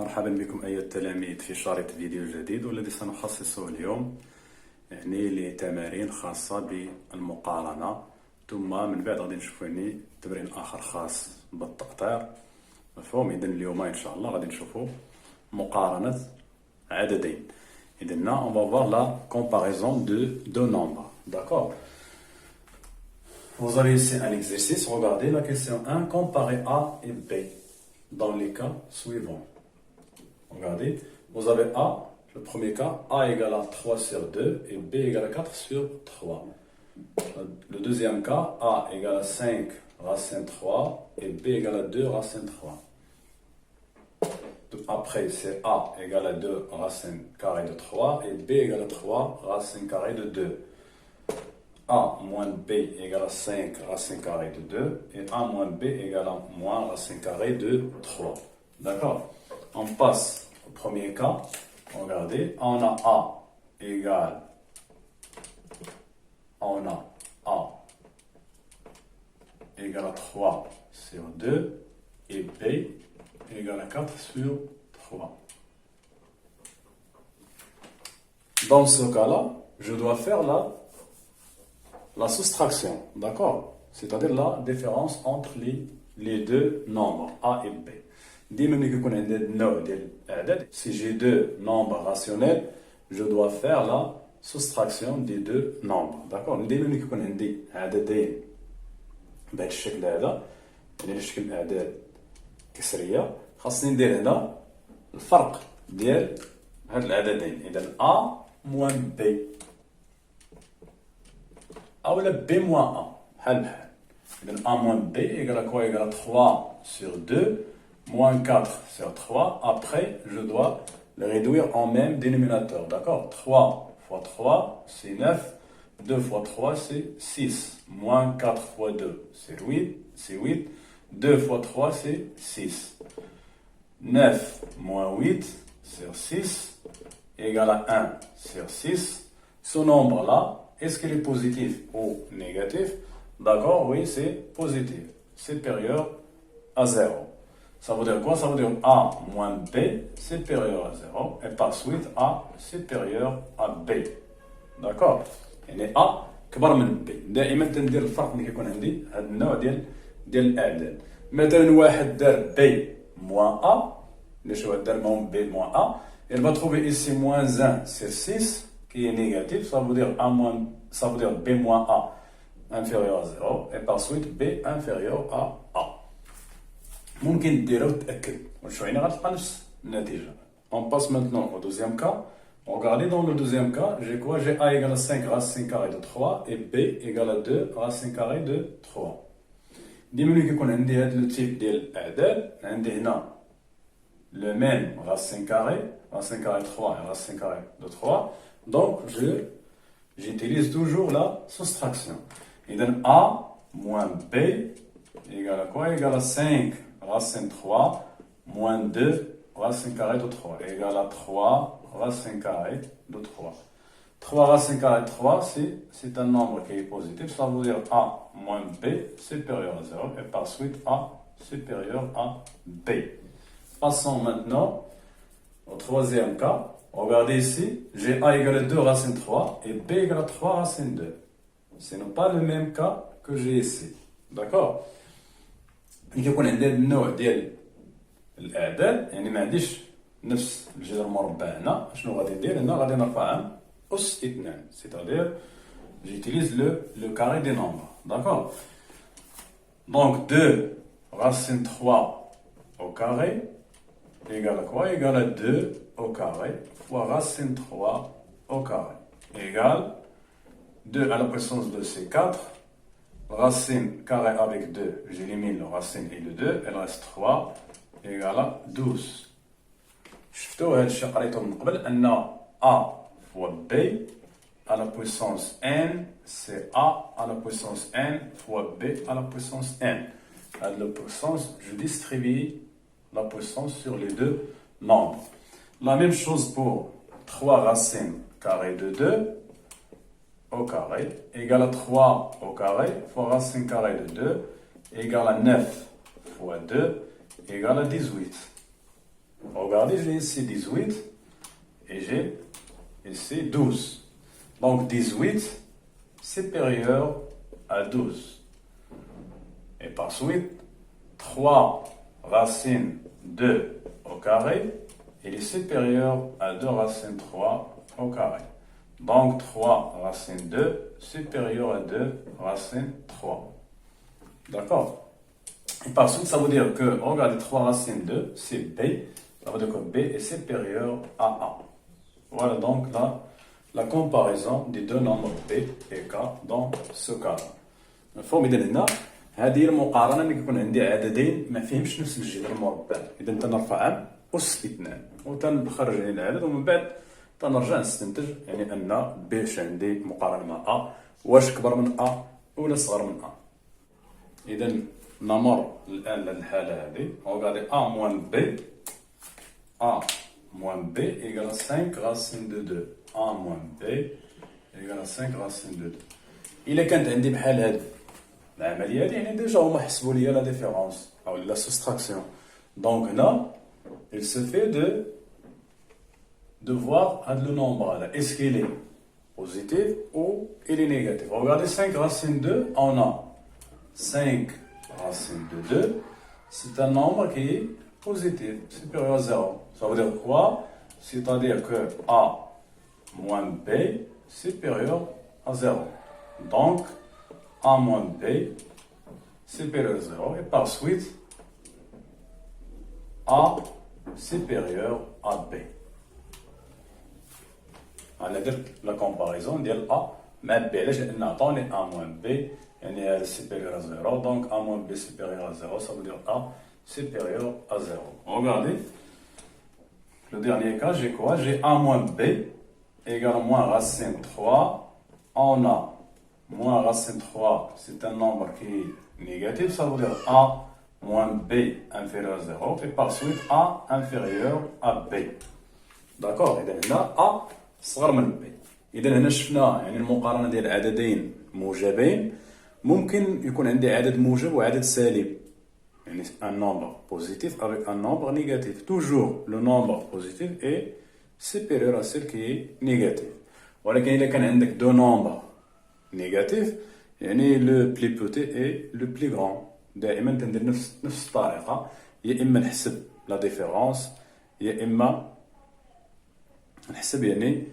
مرحبا بكم أيها التلاميذ في شريط فيديو جديد والذي سنخصصه اليوم لتمارين خاصة بالمقارنة، ثم من بعد غادي نشوفوا تمرين آخر خاص بالتقطير. مفهوم؟ إذن اليوم إن شاء الله غادي نشوفوا مقارنة عددين. إذن on va voir la comparaison de deux nombres. D'accord? Vous avez ici un exercice. Regardez la question 1. Comparer A et B dans les cas suivants. Regardez, vous avez A, le premier cas, A égale à 3 sur 2 et B égale à 4 sur 3. Le deuxième cas, A égale à 5 racine 3 et B égale à 2 racine 3. Après, c'est A égale à 2 racine carrée de 3 et B égale à 3 racine carrée de 2. A moins B égale à 5 racine carrée de 2 et A moins B égale à moins racine carrée de 3. D'accord? On passe au premier cas. Regardez, on a A égale à 3 sur 2 et B égale à 4 sur 3. Dans ce cas-là, je dois faire la soustraction, d'accord? C'est-à-dire la différence entre les deux nombres A et B. Si j'ai deux nombres rationnels, je dois faire la soustraction des deux nombres, d'accord? دائما يكون عندي عددين بهذا الشكل هذا، يعني على شكل اعداد كسريه، خاصني ندير هنا الفرق ديال هاد العددين. اذا A moins B اولا B moins A بحال بحال. اذا A moins B égale à quoi? Égale à 3 sur 2 moins 4 sur 3. Après, je dois le réduire en même dénominateur. D'accord? 3 fois 3, c'est 9. 2 fois 3, c'est 6. Moins 4 fois 2, c'est 8. 2 fois 3, c'est 6. 9 moins 8 sur 6 égale à 1 sur 6. Ce nombre-là, est-ce qu'il est positif ou négatif? D'accord? Oui, c'est positif. Supérieur à 0. Ça veut dire quoi? Ça veut dire A moins B supérieur à 0 et par suite A supérieur à B. d'accord? يعني A كبر من B. دائما تندير الفرق اللي كيكون عندي هذا النوع ديال الاعداد. مثلا واحد دار B moins A، علاش واحد دار B moins A؟ il va trouver ici moins 1 sur 6 qui est négatif. Ça veut dire B moins A inférieur à 0 et par suite B inférieur à A. ممكن ديرها وتأكد وشوية غتلقى نفس النتيجة. On passe maintenant au deuxième cas. Regardez, dans le deuxième cas, j'ai quoi? J'ai A égale à 5 racine carrée de 3 et B égale à 2 racine carrée de 3. ديما ملي كيكون عندي هذا التيب ديال الأعداد، عندي هنا le même racine carrée de 3 et racine carrée de 3. Donc j'utilise toujours la soustraction. إذا A moins B égale à quoi? Égale à 5 racine 3 moins 2 racine carrée de 3 égale à 3 racine carrée de 3. 3 racine carrée de 3, c'est un nombre qui est positif. Ça veut dire A moins B supérieur à 0 et par suite A supérieur à B. Passons maintenant au troisième cas. Regardez ici, j'ai A égale à 2 racine 3 et B égale à 3 racine 2. Ce n'est pas le même cas que j'ai ici. D'accord? يكون عندي هذا النوع ديال الاعداد، يعني ما عنديش نفس الجذر المربع هنا. شنو غادي ندير هنا؟ غادي نرفع اس 2، c'est-à-dire j'utilise le carré des nombres. D'accord? Donc 2 racine 3 au carré égale à quoi? Égale à 2 au carré fois racine 3 au carré égale 2 à la puissance de c'est 4. Racine carré avec 2, j'élimine le racine et le 2, il reste 3 égale à 12. شفتوا هذا الشيء قريته من قبل أن A fois B à la puissance n, c'est A à la puissance n fois B à la puissance n. À la puissance, je distribue la puissance sur les deux nombres. La même chose pour 3 racines carrées de 2 au carré égale à 3 au carré fois racine carrée de 2 égale à 9 fois 2 égale à 18. Regardez, j'ai ici 18 et j'ai ici 12. Donc 18 supérieur à 12. Et par suite, 3 racines 2 au carré, il est supérieur à 2 racines 3 au carré. Donc 3 racines 2 supérieur à 2 racines 3. D'accord? Et par suite, ça veut dire que, regardez, 3 racines 2, c'est B. Ça veut dire que B est supérieur à A. Voilà donc là, la comparaison des deux nombres B et K dans ce cas. مفهوم؟ إذا هنا هذه المقارنة ملي كيكون عندي عددين ما فيهمش نفس الجذر المربع. إذا تنرفع أس 2 وتنخرج يعني العدد ومن بعد تنرجع نستنتج يعني أن بيش عندي مقارنة مع أ واش كبر من أ ولا صغر من أ. إذا نمر الآن للحالة هذه. Regardez A moins B. A moins B égale 5 racine de 2. A moins B égale 5 racine de 2. إلا كانت عندي بحال هذه العملية هذه يعني ديجا هما حسبوا لي لا ديفيرونس أو لا سوستراكسيون. دونك هنا il se fait de voir le nombre là. Est-ce qu'il est positif ou il est négatif? Regardez 5 racine 2, on a 5 racine de 2, c'est un nombre qui est positif, supérieur à 0. Ça veut dire quoi? C'est-à-dire que A moins B supérieur à 0. Donc, A moins B supérieur à 0. Et par suite, A supérieur à B. On a dit la comparaison de A mais B. Là, j'ai attendu A moins B. يعني هذا supérieur à 0, donc A moins B supérieur à 0, ça veut dire A supérieur à 0. Regardez, le dernier cas, j'ai quoi? J'ai A moins B égale moins racine 3. On a moins racine 3, c'est un nombre qui est négatif, ça veut dire A moins B inférieur à 0, et par suite A inférieur à B. D'accord? إذا هنا A صغر من B. إذا هنا شفنا يعني المقارنة ديال عددين موجبين. ممكن يكون عندي عدد موجب وعدد سالب. يعني un nombre positif avec un nombre négatif. Toujours le nombre positif est supérieur à celui qui est négatif. ولكن إذا كان عندك deux nombres négatifs يعني le plus petit et le plus grand. دائما تندير نفس الطريقة. يا إما نحسب la différence يا إما نحسب يعني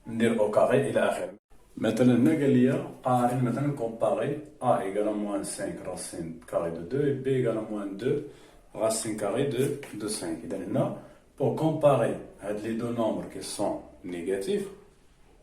ندير au carré إلى آخره. مثلا هنا قال لي قارن مثلا كومباري A égale à moins 5 racine carrée de 2 et B égale à moins 2 racine carrée de 5. إذا هنا pour comparer les deux nombres qui sont négatifs,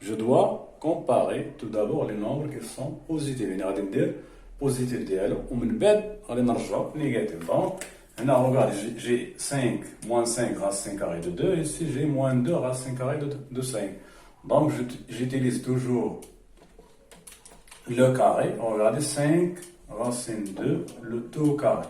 je dois comparer tout d'abord les nombres qui sont positifs. يعني غادي ندير positif ديالو ومن بعد غادي نرجعو négatif. Donc هنا regarde j'ai 5 moins 5 racine carrée de 2 et ici j'ai moins 2 racine carrée de 5. Donc, j'utilise toujours le carré. Regardez, 5 racine 2, le tout au carré.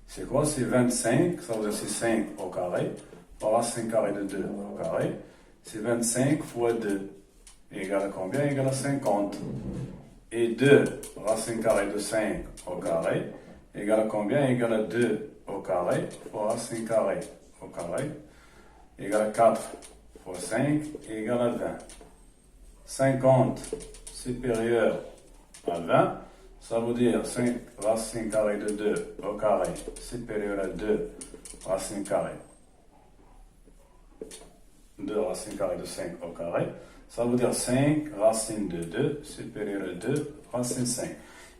C'est quoi? C'est 25, ça veut dire c'est 5 au carré. Racine carrée de 2 au carré. C'est 25 fois 2. Égale à combien? Égale à 50. Et 2 racine carrée de 5 au carré. Égale à combien? Égale à 2 au carré. Fois racine carrée au carré. Égale à 4. Fois 5 égale à 20. 50 supérieur à 20, ça veut dire 5 racine carrée de 2 au carré supérieur à 2 racine carrée. 2 racine carrée de 5 au carré, ça veut dire 5 racine de 2 supérieur à 2 racine 5.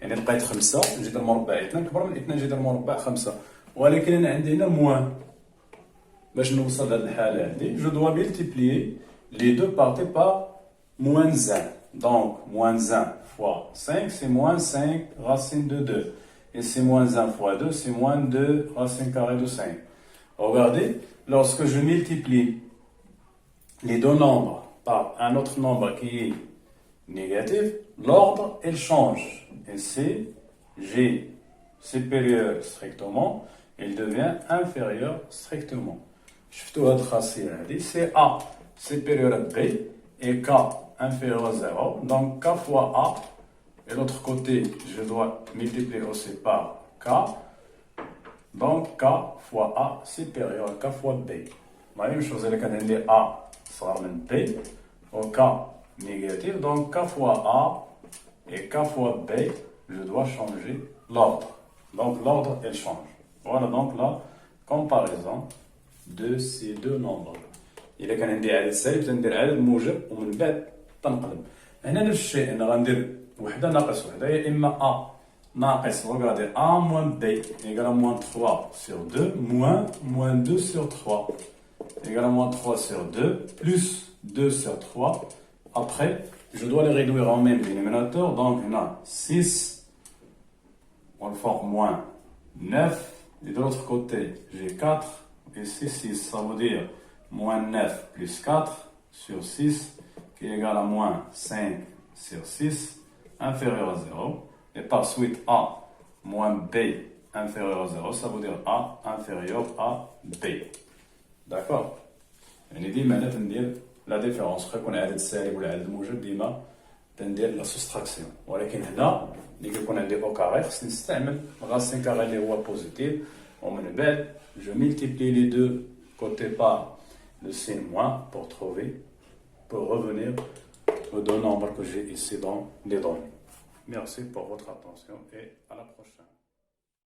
يعني لقيت 5 جذر مربع 2 كبر من 2 جذر مربع 5 ولكن انا عندي هنا موان. باش نوصل لهاد الحالة هادي je dois multiplier les deux parties par moins 1. Donc moins 1 fois 5 c'est moins 5 racine de 2. Et c'est moins 1 fois 2 c'est moins 2 racine carrée de 5. Regardez, lorsque je multiplie les deux nombres par un autre nombre qui est négatif, l'ordre il change. Et c'est G supérieur strictement, il devient inférieur strictement. شفتوا هاد الخاصية هادي c'est A supérieur à B et K inférieur à 0. Donc K fois A et l'autre côté je dois multiplier aussi par K. Donc K fois A supérieur à K fois B. La même chose, avec A sera من B, au K négatif, donc K fois A et K fois B, je dois changer l'ordre. Donc l'ordre, elle change. Voilà donc la comparaison de ces deux nombres. إذا كان عندي عدد سالب تندير عدد موجب ومن بعد تنقلب. هنا نفس الشيء، أنا غندير وحدة ناقص وحدة، يا إما A ناقص regardez A moins B égale à moins 3 sur 2 moins 2 sur 3 égale à moins 3 sur 2 plus 2 sur 3. Après, je dois les réduire en même dénominateur, donc on a 6, on le forme moins 9, et de l'autre côté, j'ai 4, et 6, ça veut dire moins 9 plus 4 sur 6, qui est égal à moins 5 sur 6, inférieur à 0. Et par suite, A moins B inférieur à 0, ça veut dire A inférieur à B. D'accord? يعني ديما أنا تندير لا ديفيرونس، واخا يكون عدد سالب ولا عدد موجب ديما تندير لا سوستراكسيون، ولكن هنا ملي كيكون عندي او كاري خصني نستعمل راسين كاري اللي هو بوزيتيف، ومن بعد جو ملتيبلي لي دو كوتي بار le signe moins pour revenir au deux nombres que j'ai ici dans les données. Merci pour votre attention et à la prochaine.